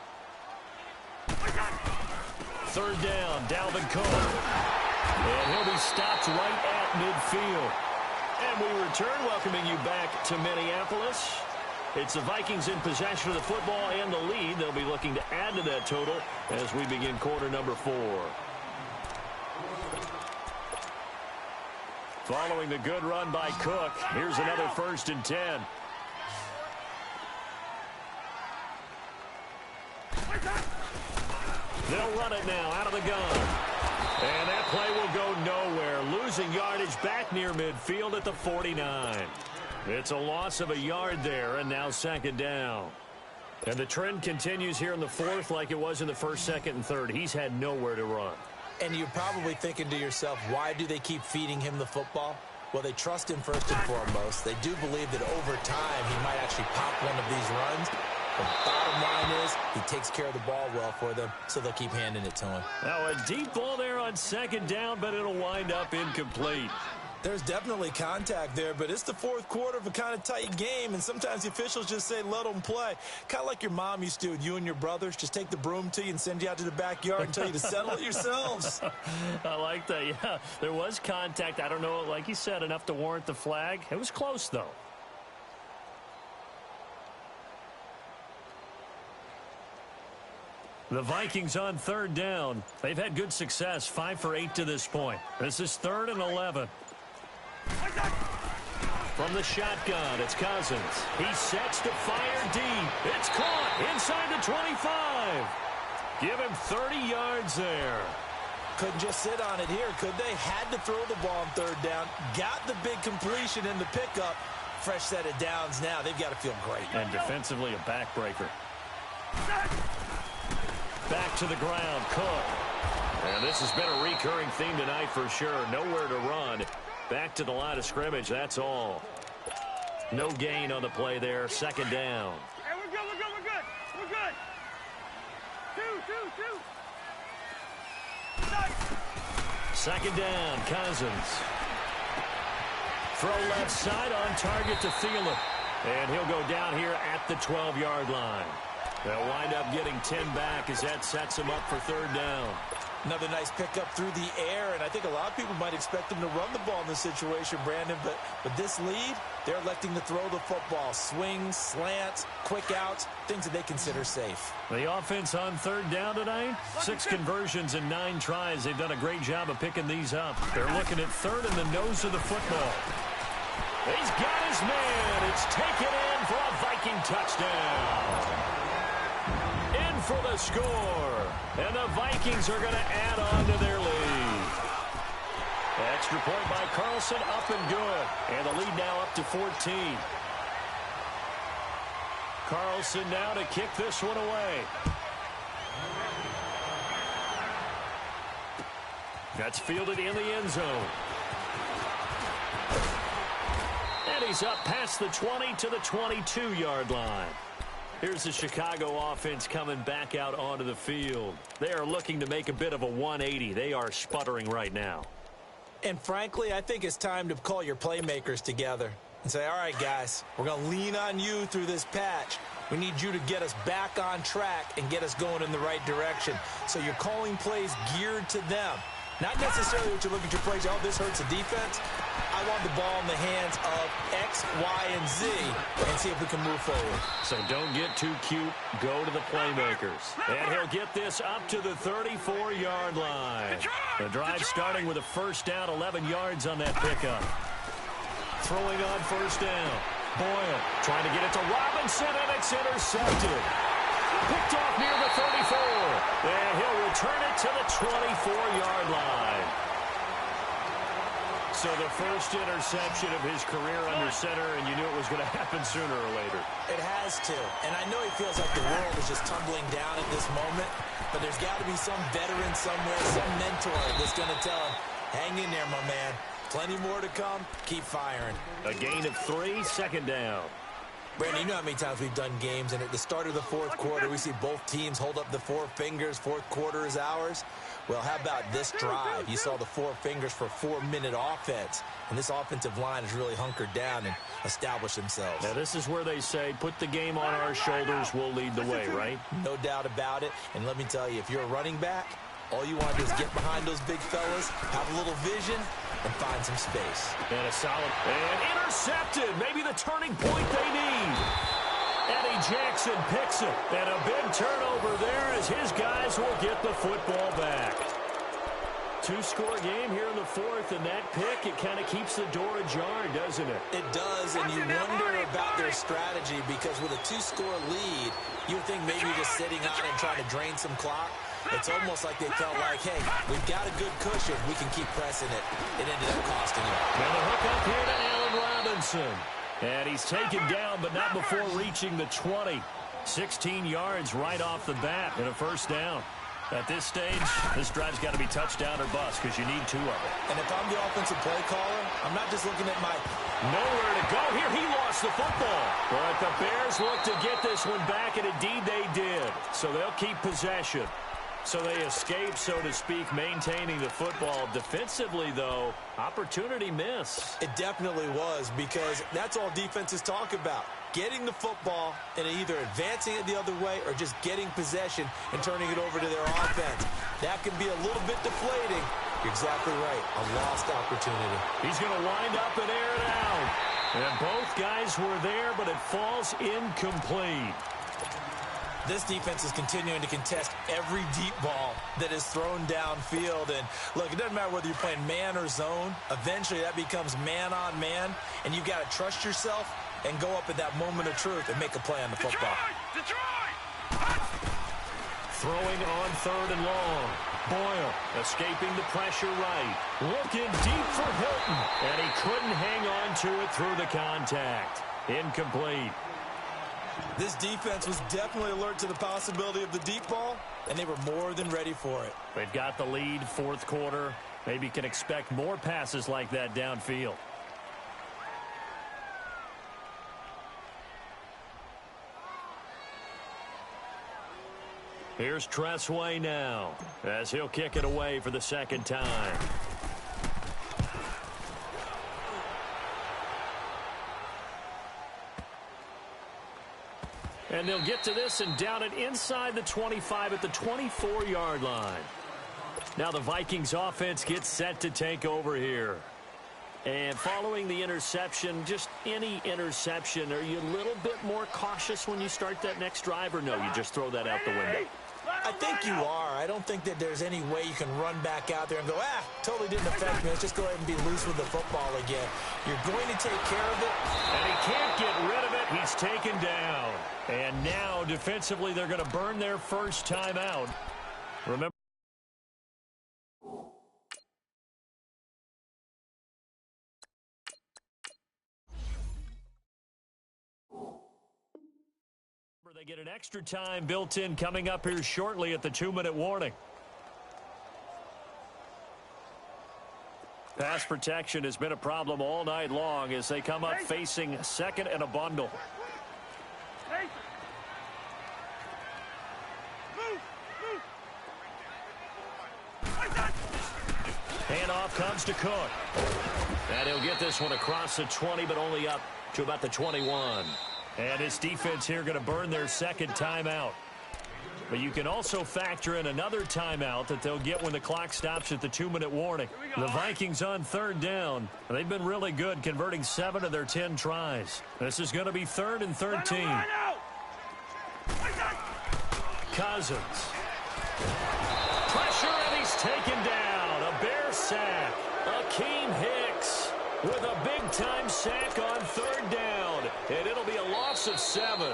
3rd down, Dalvin Cook. And he'll be stopped right at midfield. And we return, welcoming you back to Minneapolis. It's the Vikings in possession of the football and the lead. They'll be looking to add to that total as we begin quarter number 4. Following the good run by Cook, here's another 1st and 10. They'll run it now out of the gun. And that play will go nowhere. Losing yardage back near midfield at the 49. It's a loss of a yard there, and now 2nd down. And the trend continues here in the 4th like it was in the 1st, 2nd, and 3rd. He's had nowhere to run. And you're probably thinking to yourself, why do they keep feeding him the football? Well, they trust him first and foremost. They do believe that over time he might actually pop one of these runs. The bottom line is he takes care of the ball well for them, so they'll keep handing it to him. Now a deep ball there on 2nd down, but it'll wind up incomplete. There's definitely contact there, but it's the 4th quarter of a kind of tight game, and sometimes the officials just say, let them play. Kind of like your mom used to with you and your brothers. Just take the broom to you and send you out to the backyard and tell you to settle it yourselves. I like that, yeah. There was contact. I don't know, like you said, enough to warrant the flag. It was close, though. The Vikings on 3rd down. They've had good success, 5 for 8 to this point. This is 3rd and 11. From the shotgun, it's Cousins. He sets to fire deep. It's caught inside the 25. Give him 30 yards there. Couldn't just sit on it here, could they? Had to throw the ball on 3rd down. Got the big completion in the pickup. Fresh set of downs now. They've got to feel great. And defensively, a backbreaker. Back to the ground, Cook. And this has been a recurring theme tonight for sure. Nowhere to run. Back to the line of scrimmage, that's all. No gain on the play there. 2nd down. Hey, we're good, we're good, we're good. We're good. Two. 2nd down, Cousins. Throw left side on target to Thielen. And he'll go down here at the 12-yard line. They'll wind up getting 10 back as that sets him up for 3rd down. Another nice pickup through the air, and I think a lot of people might expect them to run the ball in this situation, Brandon, but with this lead, they're electing to throw the football. Swings, slants, quick outs, things that they consider safe. The offense on 3rd down tonight, 6 conversions and 9 tries. They've done a great job of picking these up. They're looking at 3rd in the nose of the football. He's got his man. It's taken in for a Viking touchdown. For the score, and the Vikings are going to add on to their lead. Extra point by Carlson, up and good, and the lead now up to 14. Carlson now to kick this one away. That's fielded in the end zone. And he's up past the 20 to the 22-yard line. Here's the Chicago offense coming back out onto the field. They are looking to make a bit of a 180. They are sputtering right now. And frankly, I think it's time to call your playmakers together and say, all right, guys, we're going to lean on you through this patch. We need you to get us back on track and get us going in the right direction. So you're calling plays geared to them. Not necessarily what you look at your plays, oh, this hurts the defense. I want the ball in the hands of X, Y, and Z and see if we can move forward. So don't get too cute. Go to the playmakers. And he'll get this up to the 34-yard line. The drive starting with a first down, 11 yards on that pickup. Throwing on first down. Boyle trying to get it to Robinson, and it's intercepted. Picked off near the 34. And he'll return it to the 24-yard line. So the first interception of his career under center, and you knew it was going to happen sooner or later. It has to. And I know he feels like the world is just tumbling down at this moment, but there's got to be some veteran somewhere, some mentor that's going to tell him, hang in there, my man. Plenty more to come. Keep firing. A gain of 3, second down. Brandon, you know how many times we've done games, and at the start of the fourth quarter, we see both teams hold up the 4 fingers, fourth quarter is ours. Well, how about this drive? You saw the 4 fingers for 4-minute offense, and this offensive line has really hunkered down and established themselves. Now, this is where they say, put the game on our shoulders, we'll lead the way, right? No doubt about it, and let me tell you, if you're a running back, all you want to do is get behind those big fellas, have a little vision, and find some space. And a solid, and intercepted, maybe the turning point they need. Eddie Jackson picks it, and a big turnover there as his guys will get the football back. 2-score game here in the fourth, and that pick, it kind of keeps the door ajar, doesn't it? It does, and you wonder about their strategy because with a 2-score lead, you would think maybe just sitting on and trying to drain some clock. It's almost like they felt like, hey, we've got a good cushion. We can keep pressing it. It ended up costing them. And the hook up here to Allen Robinson. And he's taken down, but not before reaching the 20. 16 yards right off the bat and a first down. At this stage, this drive's got to be touchdown or bust because you need 2 of them. And if I'm the offensive play caller, I'm not just looking at my... Nowhere to go here. He lost the football. But the Bears look to get this one back, and indeed they did. So they'll keep possession. So they escape, so to speak, maintaining the football. Defensively, though, opportunity miss. It definitely was because that's all defenses talk about. Getting the football and either advancing it the other way or just getting possession and turning it over to their offense. That can be a little bit deflating. You're exactly right. A lost opportunity. He's going to wind up and air it out. And both guys were there, but it falls incomplete. This defense is continuing to contest every deep ball that is thrown downfield. And, look, it doesn't matter whether you're playing man or zone. Eventually, that becomes man-on-man, and you've got to trust yourself and go up at that moment of truth and make a play on the football. Throwing on 3rd and long. Boyle escaping the pressure right. Looking deep for Hilton, and he couldn't hang on to it through the contact. Incomplete. This defense was definitely alert to the possibility of the deep ball, and they were more than ready for it. They've got the lead, fourth quarter. Maybe can expect more passes like that downfield. Here's Tressway now, as he'll kick it away for the second time. And they'll get to this and down it inside the 25 at the 24-yard line. Now the Vikings offense gets set to take over here. And following the interception, just any interception, are you a little bit more cautious when you start that next drive, or no, you just throw that out the window? I think you are. I don't think that there's any way you can run back out there and go, totally didn't affect me. Let's just go ahead and be loose with the football again. You're going to take care of it. And he can't get rid of it. He's taken down. And now, defensively, they're going to burn their first time out. Remember, they get an extra time built in coming up here shortly at the 2-minute warning. Pass protection has been a problem all night long as they come up facing second and a bundle. Handoff comes to Cook. And he'll get this one across the 20, but only up to about the 21. And his defense here going to burn their second timeout. But you can also factor in another timeout that they'll get when the clock stops at the 2-minute warning. The Vikings on third down. They've been really good, converting 7 of their 10 tries. This is going to be 3rd and 13. Cousins. Pressure, and he's taken down. A Bear sack. Akeem Hicks with a big-time sack on 3rd down. And it'll be a loss of 7.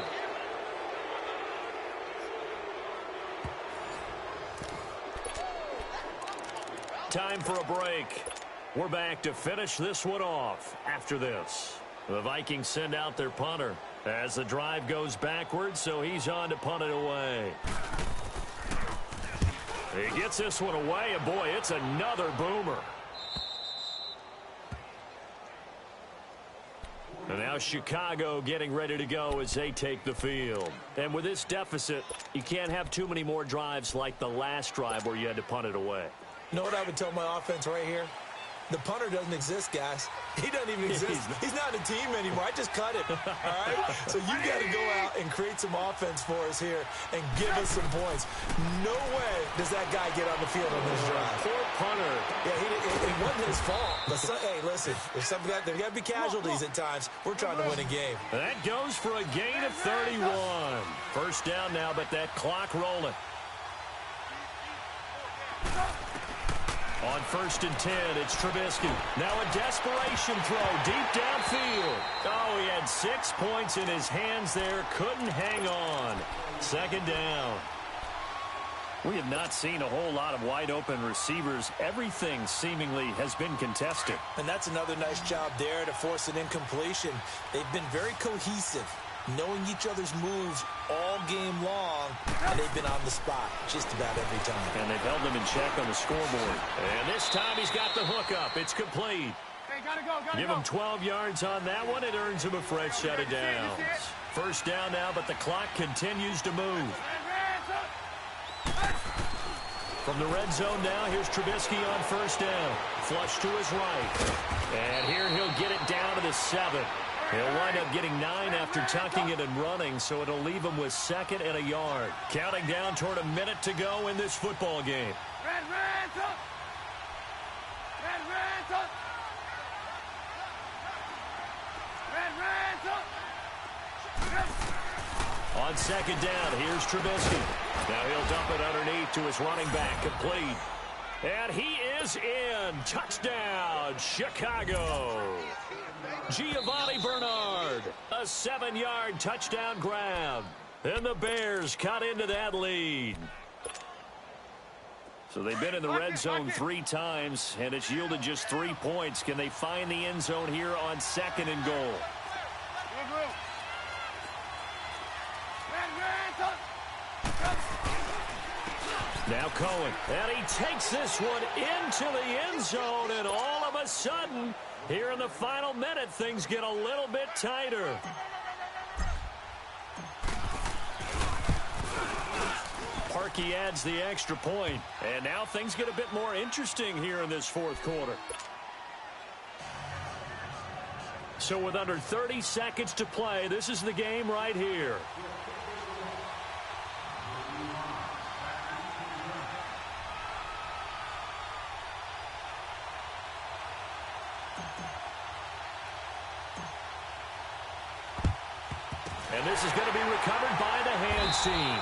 Time for a break. We're back to finish this one off after this. The Vikings send out their punter as the drive goes backwards, so he's on to punt it away. He gets this one away, and boy, it's another boomer. And now Chicago getting ready to go as they take the field. And with this deficit, you can't have too many more drives like the last drive where you had to punt it away. You know what I would tell my offense right here? The punter doesn't exist, guys. He doesn't even exist. He's not a team anymore. I just cut it, all right? So you got to go out and create some offense for us here and give us some points. No way does that guy get on the field on this drive. Poor punter. Yeah, it wasn't his fault. But hey, listen, there's got to be casualties at times. We're trying to win a game. That goes for a gain of 31. First down now, but that clock rolling. On 1st and 10, it's Trubisky. Now a desperation throw deep downfield. Oh, he had 6 points in his hands there. Couldn't hang on. 2nd down. We have not seen a whole lot of wide-open receivers. Everything seemingly has been contested. And that's another nice job there to force an incompletion. They've been very cohesive, knowing each other's moves all game long, and they've been on the spot just about every time. And they've held them in check on the scoreboard. And this time he's got the hook up. It's complete. Hey, gotta go. Give him 12 yards on that one. It earns him a fresh set of downs. First down now, but the clock continues to move. From the red zone now, here's Trubisky on 1st down. Flush to his right. And here he'll get it down to the 7. He'll wind up getting 9 after tucking it and running, so it'll leave him with 2nd and a yard. Counting down toward a minute to go in this football game. On 2nd down, here's Trubisky. Now he'll dump it underneath to his running back, complete. And he is in. Touchdown, Chicago. Giovanni Bernard, a 7-yard touchdown grab. And the Bears cut into that lead. So they've been in the red zone 3 times, and it's yielded just 3 points. Can they find the end zone here on 2nd and goal? Now Cohen, and he takes this one into the end zone, and all of a sudden, here in the final minute, things get a little bit tighter. Parkey adds the extra point, and now things get a bit more interesting here in this 4th quarter. So with under 30 seconds to play, this is the game right here. And this is going to be recovered by the hands team.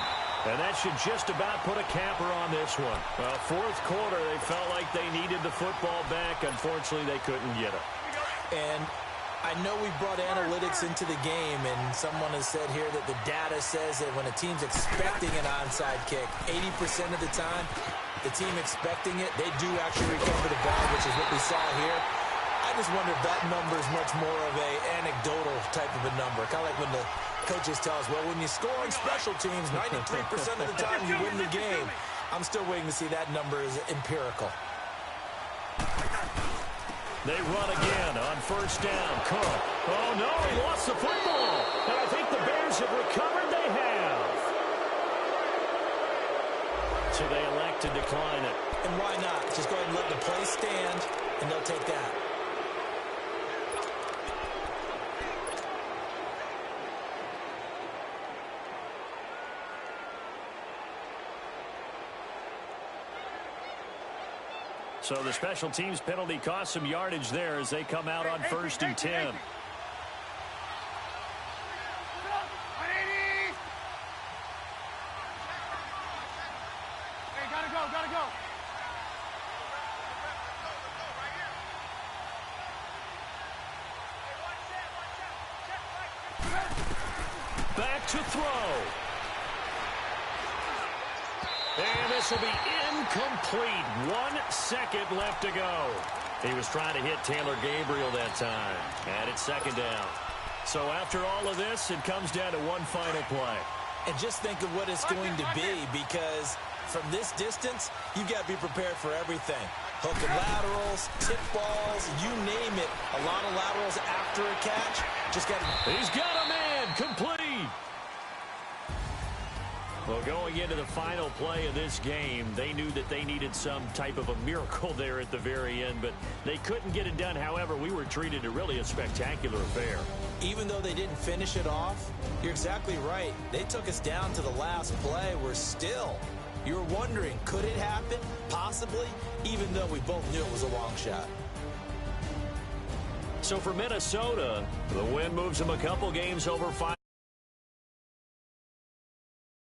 And that should just about put a capper on this one. Well, 4th quarter, they felt like they needed the football back. Unfortunately, they couldn't get it. And I know we brought analytics into the game, and someone has said here that the data says that when a team's expecting an onside kick, 80% of the time, the team expecting it, they do actually recover the ball, which is what we saw here. I just wonder if that number is much more of a anecdotal type of a number. Kind of like when the coaches tell us, well, when you score on special teams, 93% of the time you win the game. I'm still waiting to see that number is empirical. They run again on 1st down. Cook. Oh, no, he lost the football. And I think the Bears have recovered. They have. So they elect to decline it. And why not? Just go ahead and let the play stand, and they'll take that. So the special teams penalty cost some yardage there as they come out on 1st and 10. Gotta go. Back to throw. And this will be incomplete. 1 second left to go. He was trying to hit Taylor Gabriel that time. And it's 2nd down. So after all of this, it comes down to one final play. And just think of what it's going to be, because from this distance, you've got to be prepared for everything. Hook and laterals, tip balls, you name it. A lot of laterals after a catch. Just got to... He's got a man. Complete. Well, going into the final play of this game, they knew that they needed some type of a miracle there at the very end, but they couldn't get it done. However, we were treated to really a spectacular affair. Even though they didn't finish it off, you're exactly right. They took us down to the last play. We're still... You were wondering, could it happen? Possibly, even though we both knew it was a long shot. So for Minnesota, the win moves them a couple games over 5.